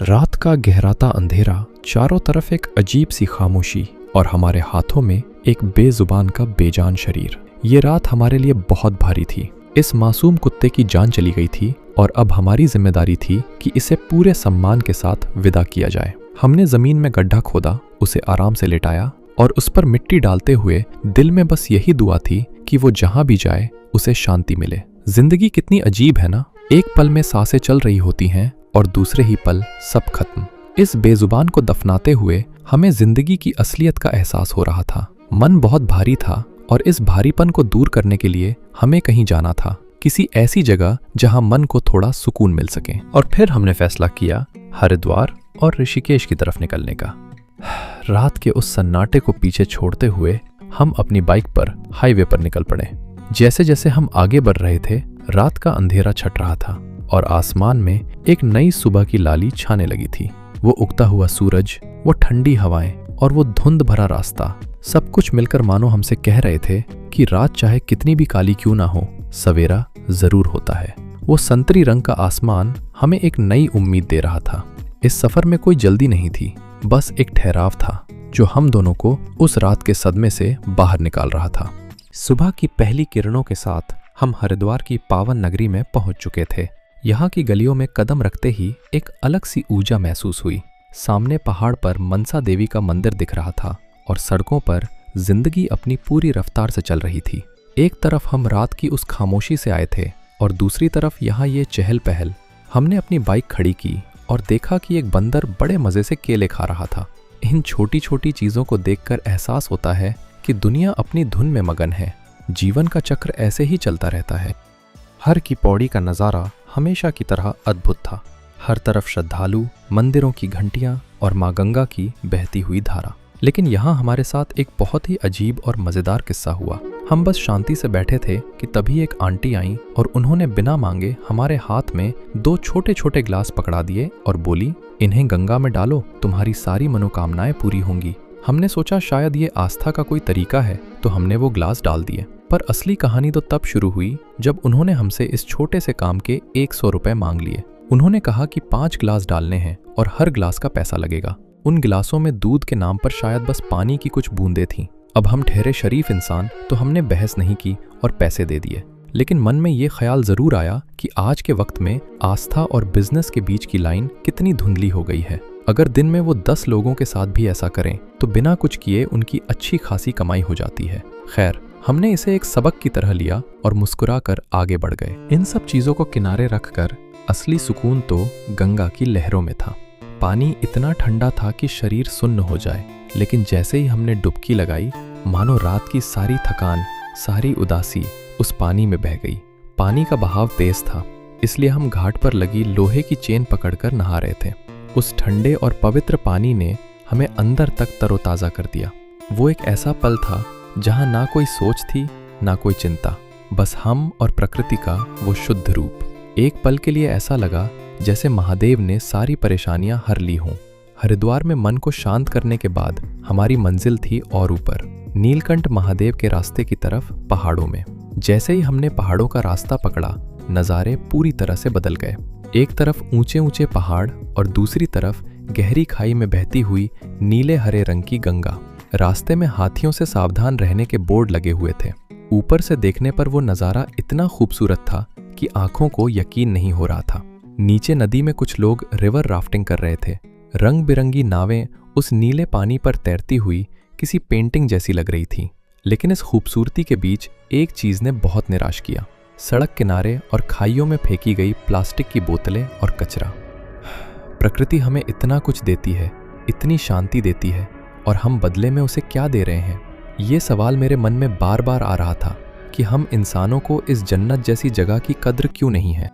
रात का गहराता अंधेरा, चारों तरफ एक अजीब सी खामोशी और हमारे हाथों में एक बेजुबान का बेजान शरीर। ये रात हमारे लिए बहुत भारी थी। इस मासूम कुत्ते की जान चली गई थी और अब हमारी जिम्मेदारी थी कि इसे पूरे सम्मान के साथ विदा किया जाए। हमने जमीन में गड्ढा खोदा, उसे आराम से लिटाया और उस पर मिट्टी डालते हुए दिल में बस यही दुआ थी कि वो जहां भी जाए उसे शांति मिले। जिंदगी कितनी अजीब है ना, एक पल में सांसें चल रही होती हैं और दूसरे ही पल सब खत्म। इस बेजुबान को दफनाते हुए हमें जिंदगी की असलियत का एहसास हो रहा था। मन बहुत भारी था और इस भारीपन को दूर करने के लिए हमें कहीं जाना था, किसी ऐसी जगह जहां मन को थोड़ा सुकून मिल सके। और फिर हमने फैसला किया हरिद्वार और ऋषिकेश की तरफ निकलने का। रात के उस सन्नाटे को पीछे छोड़ते हुए हम अपनी बाइक पर हाईवे पर निकल पड़े। जैसे जैसे हम आगे बढ़ रहे थे, रात का अंधेरा छट रहा था और आसमान में एक नई सुबह की लाली छाने लगी थी। वो उगता हुआ सूरज, वो ठंडी हवाएं और वो धुंध भरा रास्ता, सब कुछ मिलकर मानो हमसे कह रहे थे कि रात चाहे कितनी भी काली क्यों ना हो, सवेरा जरूर होता है। वो संतरी रंग का आसमान हमें एक नई उम्मीद दे रहा था। इस सफर में कोई जल्दी नहीं थी, बस एक ठहराव था जो हम दोनों को उस रात के सदमे से बाहर निकाल रहा था। सुबह की पहली किरणों के साथ हम हरिद्वार की पावन नगरी में पहुंच चुके थे। यहाँ की गलियों में कदम रखते ही एक अलग सी ऊर्जा महसूस हुई। सामने पहाड़ पर मनसा देवी का मंदिर दिख रहा था और सड़कों पर जिंदगी अपनी पूरी रफ्तार से चल रही थी। एक तरफ हम रात की उस खामोशी से आए थे और दूसरी तरफ यहाँ ये चहल पहल। हमने अपनी बाइक खड़ी की और देखा कि एक बंदर बड़े मजे से केले खा रहा था। इन छोटी छोटी चीजों को देखकर एहसास होता है कि दुनिया अपनी धुन में मगन है। जीवन का चक्र ऐसे ही चलता रहता है। हर की पौड़ी का नज़ारा हमेशा की तरह अद्भुत था। हर तरफ श्रद्धालु, मंदिरों की घंटियां और माँ गंगा की बहती हुई धारा। लेकिन यहाँ हमारे साथ एक बहुत ही अजीब और मज़ेदार किस्सा हुआ। हम बस शांति से बैठे थे कि तभी एक आंटी आई और उन्होंने बिना मांगे हमारे हाथ में 2 छोटे छोटे ग्लास पकड़ा दिए और बोली, इन्हें गंगा में डालो, तुम्हारी सारी मनोकामनाएं पूरी होंगी। हमने सोचा शायद ये आस्था का कोई तरीका है, तो हमने वो ग्लास डाल दिए। पर असली कहानी तो तब शुरू हुई जब उन्होंने हमसे इस छोटे से काम के 100 रुपए मांग लिए। उन्होंने कहा कि 5 ग्लास डालने हैं और हर ग्लास का पैसा लगेगा। उन गिलासों में दूध के नाम पर शायद बस पानी की कुछ बूंदें थीं। अब हम ठहरे शरीफ इंसान, तो हमने बहस नहीं की और पैसे दे दिए। लेकिन मन में ये ख्याल जरूर आया कि आज के वक्त में आस्था और बिजनेस के बीच की लाइन कितनी धुंधली हो गई है। अगर दिन में वो 10 लोगों के साथ भी ऐसा करें तो बिना कुछ किए उनकी अच्छी खासी कमाई हो जाती है। खैर, हमने इसे एक सबक की तरह लिया और मुस्कुराकर आगे बढ़ गए। इन सब चीजों को किनारे रखकर असली सुकून तो गंगा की लहरों में था। पानी इतना ठंडा था कि शरीर सुन्न हो जाए, लेकिन जैसे ही हमने डुबकी लगाई, मानो रात की सारी थकान, सारी उदासी उस पानी में बह गई। पानी का बहाव तेज था, इसलिए हम घाट पर लगी लोहे की चेन पकड़कर नहा रहे थे। उस ठंडे और पवित्र पानी ने हमें अंदर तक तरोताजा कर दिया। वो एक ऐसा पल था जहां ना कोई सोच थी, ना कोई चिंता, बस हम और प्रकृति का वो शुद्ध रूप। एक पल के लिए ऐसा लगा जैसे महादेव ने सारी परेशानियां हर ली हों। हरिद्वार में मन को शांत करने के बाद हमारी मंजिल थी और ऊपर, नीलकंठ महादेव के रास्ते की तरफ पहाड़ों में। जैसे ही हमने पहाड़ों का रास्ता पकड़ा, नज़ारे पूरी तरह से बदल गए। एक तरफ ऊंचे ऊंचे पहाड़ और दूसरी तरफ गहरी खाई में बहती हुई नीले हरे रंग की गंगा। रास्ते में हाथियों से सावधान रहने के बोर्ड लगे हुए थे। ऊपर से देखने पर वो नज़ारा इतना खूबसूरत था कि आंखों को यकीन नहीं हो रहा था। नीचे नदी में कुछ लोग रिवर राफ्टिंग कर रहे थे। रंग बिरंगी नावें उस नीले पानी पर तैरती हुई किसी पेंटिंग जैसी लग रही थी। लेकिन इस खूबसूरती के बीच एक चीज ने बहुत निराश किया। सड़क किनारे और खाइयों में फेंकी गई प्लास्टिक की बोतलें और कचरा। प्रकृति हमें इतना कुछ देती है, इतनी शांति देती है, और हम बदले में उसे क्या दे रहे हैं? ये सवाल मेरे मन में बार बार आ रहा था कि हम इंसानों को इस जन्नत जैसी जगह की कद्र क्यों नहीं है।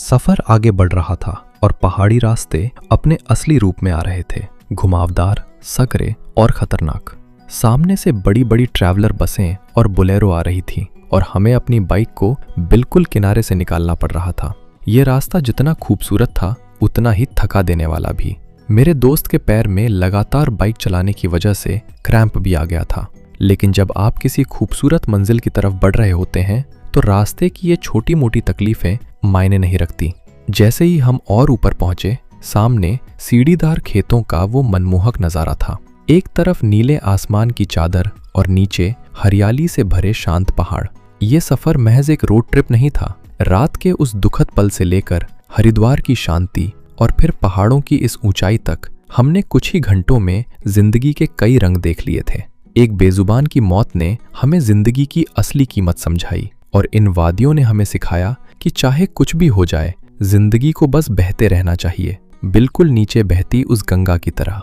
सफर आगे बढ़ रहा था और पहाड़ी रास्ते अपने असली रूप में आ रहे थे, घुमावदार, सकरे और खतरनाक। सामने से बड़ी बड़ी ट्रैवलर बसें और बोलेरो आ रही थी और हमें अपनी बाइक को बिल्कुल किनारे से निकालना पड़ रहा था। ये रास्ता जितना खूबसूरत था, उतना ही थका देने वाला भी। मेरे दोस्त के पैर में लगातार बाइक चलाने की वजह से क्रैम्प भी आ गया था। लेकिन जब आप किसी खूबसूरत मंजिल की तरफ बढ़ रहे होते हैं, तो रास्ते की ये छोटी मोटी तकलीफें मायने नहीं रखती। जैसे ही हम और ऊपर पहुंचे, सामने सीढ़ीदार खेतों का वो मनमोहक नजारा था। एक तरफ नीले आसमान की चादर और नीचे हरियाली से भरे शांत पहाड़। ये सफर महज एक रोड ट्रिप नहीं था। रात के उस दुखद पल से लेकर हरिद्वार की शांति और फिर पहाड़ों की इस ऊंचाई तक हमने कुछ ही घंटों में जिंदगी के कई रंग देख लिए थे। एक बेजुबान की मौत ने हमें जिंदगी की असली कीमत समझाई और इन वादियों ने हमें सिखाया कि चाहे कुछ भी हो जाए, जिंदगी को बस बहते रहना चाहिए, बिल्कुल नीचे बहती उस गंगा की तरह।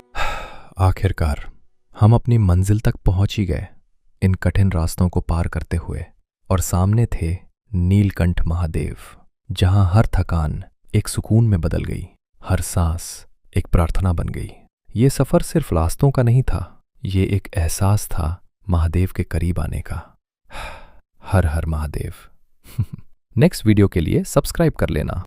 आखिरकार हम अपनी मंजिल तक पहुंच ही गए, इन कठिन रास्तों को पार करते हुए। और सामने थे नीलकंठ महादेव, जहां हर थकान एक सुकून में बदल गई, हर सांस एक प्रार्थना बन गई। ये सफर सिर्फ रास्तों का नहीं था, ये एक एहसास था महादेव के करीब आने का। हर हर महादेव। नेक्स्ट वीडियो के लिए सब्सक्राइब कर लेना।